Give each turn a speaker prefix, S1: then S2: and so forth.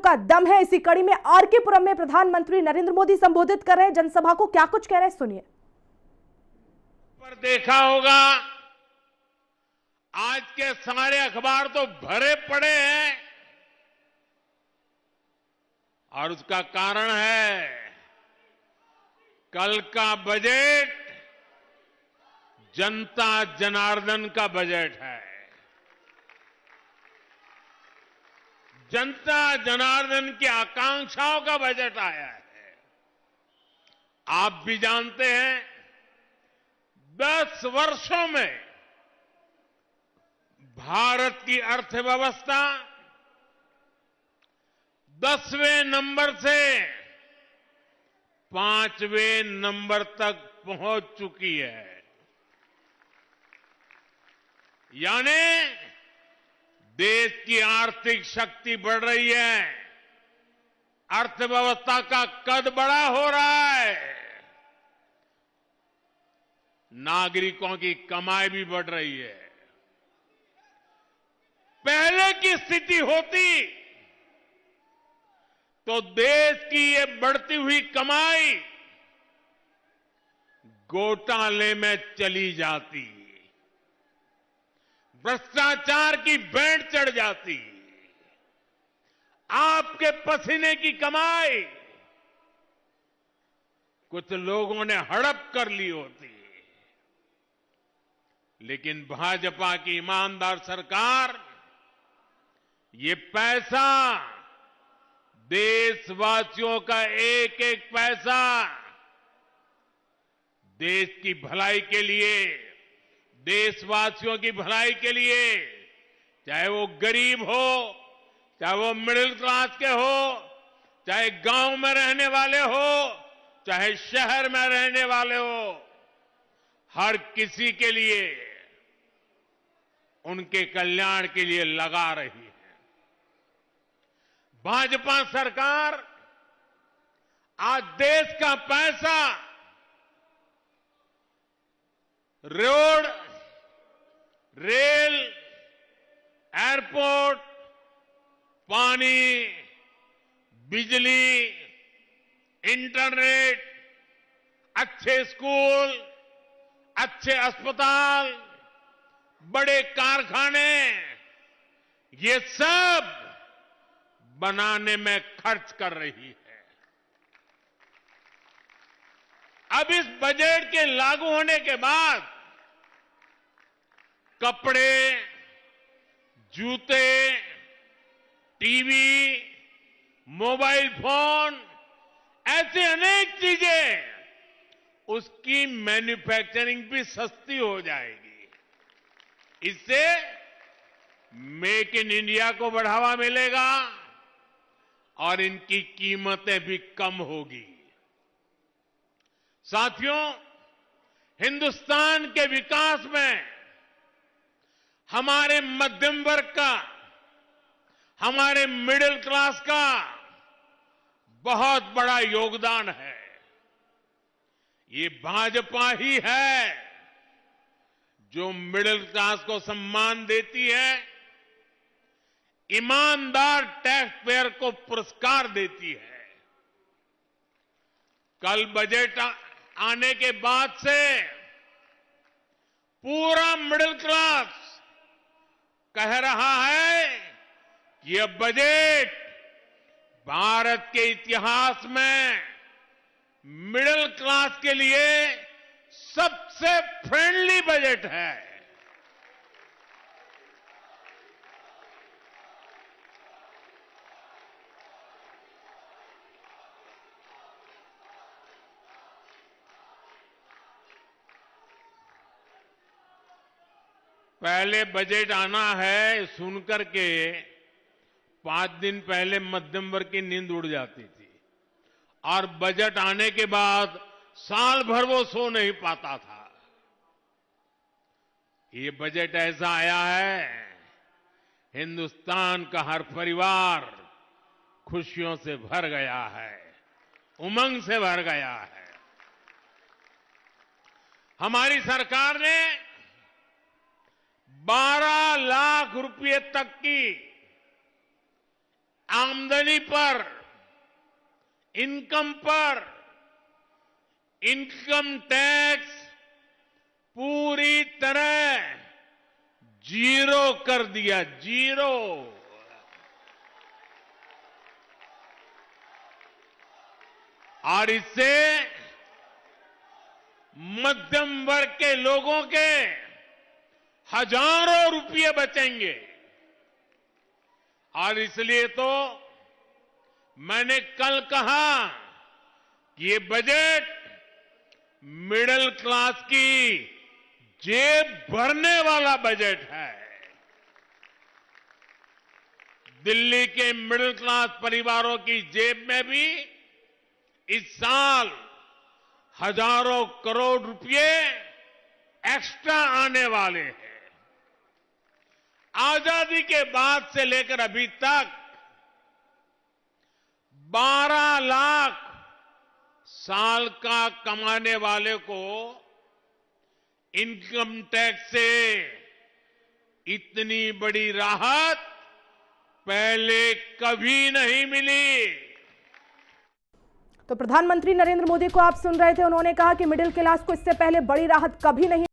S1: का दम है। इसी कड़ी में आरके पुरम में प्रधानमंत्री नरेंद्र मोदी संबोधित कर रहे हैं जनसभा को। क्या कुछ कह रहे हैं सुनिए।
S2: पर देखा होगा आज के सारे अखबार तो भरे पड़े हैं और उसका कारण है कल का बजट जनता जनार्दन का बजट है। जनता जनार्दन की आकांक्षाओं का बजट आया है। आप भी जानते हैं 10 वर्षों में भारत की अर्थव्यवस्था 10वें नंबर से 5वें नंबर तक पहुंच चुकी है। यानी देश की आर्थिक शक्ति बढ़ रही है, अर्थव्यवस्था का कद बड़ा हो रहा है, नागरिकों की कमाई भी बढ़ रही है। पहले की स्थिति होती तो देश की ये बढ़ती हुई कमाई घोटाले में चली जाती, भ्रष्टाचार की बैंड चढ़ जाती, आपके पसीने की कमाई कुछ लोगों ने हड़प कर ली होती। लेकिन भाजपा की ईमानदार सरकार ये पैसा, देशवासियों का एक एक पैसा देश की भलाई के लिए, देशवासियों की भलाई के लिए, चाहे वो गरीब हो, चाहे वो मिडिल क्लास के हो, चाहे गांव में रहने वाले हो, चाहे शहर में रहने वाले हो, हर किसी के लिए, उनके कल्याण के लिए लगा रही है। भाजपा सरकार आज देश का पैसा रोड, रेल, एयरपोर्ट, पानी, बिजली, इंटरनेट, अच्छे स्कूल, अच्छे अस्पताल, बड़े कारखाने, ये सब बनाने में खर्च कर रही है। अब इस बजट के लागू होने के बाद कपड़े, जूते, टीवी, मोबाइल फोन, ऐसी अनेक चीजें, उसकी मैन्युफैक्चरिंग भी सस्ती हो जाएगी। इससे मेक इन इंडिया को बढ़ावा मिलेगा और इनकी कीमतें भी कम होगी। साथियों, हिंदुस्तान के विकास में हमारे मध्यम वर्ग का, हमारे मिडिल क्लास का बहुत बड़ा योगदान है। ये भाजपा ही है जो मिडिल क्लास को सम्मान देती है, ईमानदार टैक्स पेयर को पुरस्कार देती है। कल बजट आने के बाद से पूरा मिडिल क्लास कह रहा है कि यह बजट भारत के इतिहास में मिडिल क्लास के लिए सबसे फ्रेंडली बजट है। पहले बजट आना है सुनकर के 5 दिन पहले मध्यम वर्ग की नींद उड़ जाती थी और बजट आने के बाद साल भर वो सो नहीं पाता था। ये बजट ऐसा आया है, हिंदुस्तान का हर परिवार खुशियों से भर गया है, उमंग से भर गया है। हमारी सरकार ने 12 लाख रुपए तक की आमदनी पर, इनकम पर इनकम टैक्स पूरी तरह जीरो कर दिया, जीरो। और इससे मध्यम वर्ग के लोगों के हजारों रुपये बचेंगे। और इसलिए तो मैंने कल कहा कि ये बजट मिडिल क्लास की जेब भरने वाला बजट है। दिल्ली के मिडिल क्लास परिवारों की जेब में भी इस साल हजारों करोड़ रुपए एक्स्ट्रा आने वाले हैं। आजादी के बाद से लेकर अभी तक 12 लाख साल का कमाने वाले को इनकम टैक्स से इतनी बड़ी राहत पहले कभी नहीं मिली।
S1: तो प्रधानमंत्री नरेंद्र मोदी को आप सुन रहे थे, उन्होंने कहा कि मिडिल क्लास को इससे पहले बड़ी राहत कभी नहीं